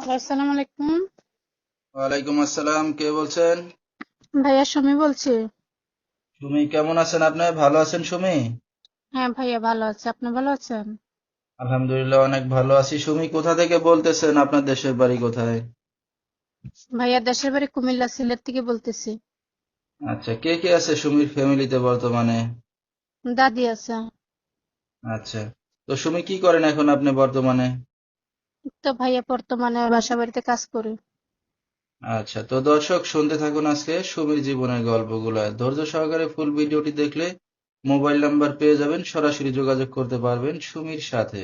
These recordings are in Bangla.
হ্যালো, আসসালামু আলাইকুম। ওয়ালাইকুম আসসালাম। কে বলছেন? ভাইয়া সুমি বলছি। সুমি, কেমন আছেন আপনি? ভালো আছেন সুমি? হ্যাঁ ভাইয়া ভালো আছে। আপনি ভালো আছেন? আলহামদুলিল্লাহ, অনেক ভালো আছি। সুমি, কোথা থেকে বলতেছেন? আপনার দেশের বাড়ি কোথায়? ভাইয়া দেশের বাড়ি কুমিল্লা, সিলেট থেকে বলতেছি। আচ্ছা, কে কে আছে সুমির ফ্যামিলিতে বর্তমানে? দাদি আছে। আচ্ছা, তো সুমি কি করেন এখন আপনি বর্তমানে? তো ভাইয়া বর্তমানে বাসা বাড়িতে কাজ করি। আচ্ছা, তো দর্শক শুনতে থাকুন আজকে সুমির জীবনের গল্পগুলো। ধৈর্য সহকারে ফুল ভিডিওটি দেখলে মোবাইল নাম্বার পেয়ে যাবেন, সরাসরি যোগাযোগ করতে পারবেন সুমির সাথে।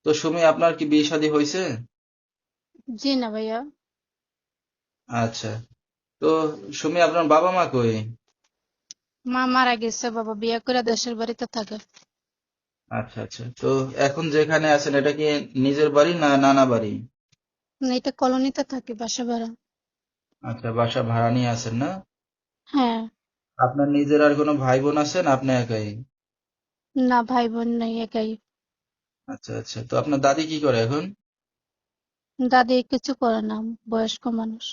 তো সুমি, আপনার কি বিয়ে শাদী হয়েছে? জি না ভাইয়া। আচ্ছা, তো সুমি, আপনার বাবা মা কই? মা মারা গেছে, বাবা বিয়ে করে দেশের বাড়িতে থাকে। আচ্ছা আচ্ছা, তো এখন যেখানে আছেন এটা কি নিজের বাড়ি না নানা বাড়ি? এটা কলোনিতে থাকি, বাসা ভাড়া। আচ্ছা, বাসা ভাড়া নিয়ে আছেন না? হ্যাঁ। আপনার নিজের আর কোনো ভাই বোন আছেন, আপনি একাই? না, ভাই বোন নাই, একাই। আচ্ছা আচ্ছা, তো আপনার দাদি কি করে এখন? দাদি কিছু করে না, বয়স্ক মানুষ।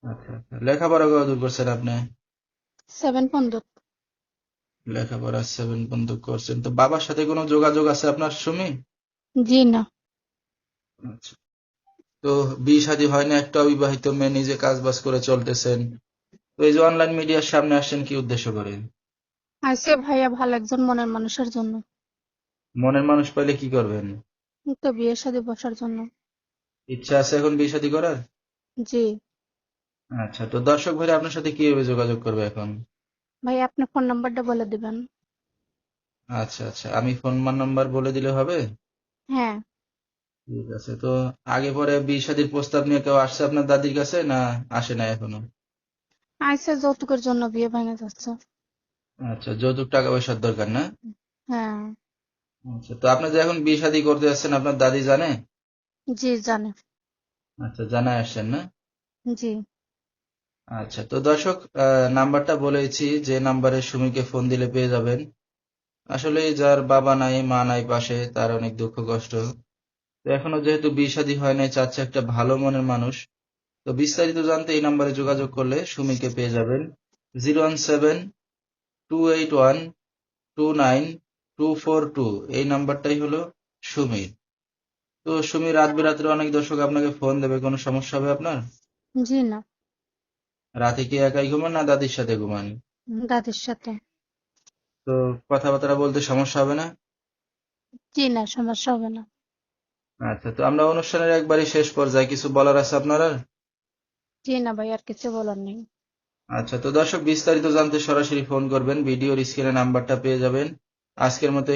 আচ্ছা আচ্ছা, লেখাপড়া কতদূর করছেন আপনি? 7 পর্যন্ত। লেখাপড়া 7 পর্যন্ত করছেন, তো বাবার সাথে কোনো যোগাযোগ আছে আপনার সুমি? জি না। আচ্ছা, তো বিয়ে শাদী হয় না, একটা অবিবাহিত মেয়ে, নিজে কাজ বাজ করে চলতেছেন, তো এই যে অনলাইন মিডিয়ার সামনে আসছেন কি উদ্দেশ্য করে? আইসে ভাইয়া ভালো একজন মনের মানুষের জন্য। মনের মানুষ পাইলে কি করবেন? তো বিয়ের সাথে বসার জন্য। ইচ্ছা আছে এখন বিয়ে শাদী করার? জি। আচ্ছা, তো দর্শক ভাইরা আপনার সাথে কিভাবে যোগাযোগ করবে এখন? ভাই আপনি ফোন নাম্বারটা বলে দিবেন। আচ্ছা আচ্ছা, আমি ফোন নাম্বার বলে দিলে হবে? হ্যাঁ। ঠিক আছে, তো আগে পরে বিয়ে শাদীর প্রস্তাব নিয়ে কেউ আসছে আপনার দাদির কাছে, না আসে না এখনো? আইসে যৌতুকের জন্য বিয়ে ভেঙে যাচ্ছে। আচ্ছা, যৌতুক টাকা পয়সার দরকার না? হ্যাঁ। আচ্ছা, তো আপনি যে এখন বিয়ে শাদী করতে যাচ্ছেন আপনার দাদি জানে? জি জানে। আচ্ছা, জানায় আসছেন না? জি। আচ্ছা, তো দর্শক, নাম্বারটা বলেছি, যে নাম্বারে সুমিকে ফোন দিলে পেয়ে যাবেন। আসলে যার বাবা নাই মা নাই পাশে, তার অনেক দুঃখ কষ্ট। তো এখনো যেহেতু বিয়ে শাদী হয় নাই, চাচ্ছে একটা ভালো মনের মানুষ। তো বিস্তারিত জানতে এই নাম্বারে যোগাযোগ করলে সুমিকে পেয়ে যাবেন। 017-281-29242। এই নাম্বারটাই হলো সুমির। তো সুমি, রাত বেরাত্রে অনেক দর্শক আপনাকে ফোন দেবে, কোনো সমস্যা হবে আপনার? জি না। রাতে কি একাই ঘুমান না দাদির সাথে ঘুমান? দাদির সাথে। তো কথাবার্তা বলতে সমস্যা হবে না? জি না, সমস্যা হবে না। আচ্ছা, তো আমরা অনুষ্ঠানের একবারই শেষ পর্যায়ে কিছু বলার আছে আপনার আর? জি না ভাই, আর কিছু বলার নেই। আচ্ছা, তো দর্শক বিস্তারিত জানতে সরাসরি ফোন করবেন, ভিডিওর স্ক্রিনে নাম্বারটা পেয়ে যাবেন। আজকের মতো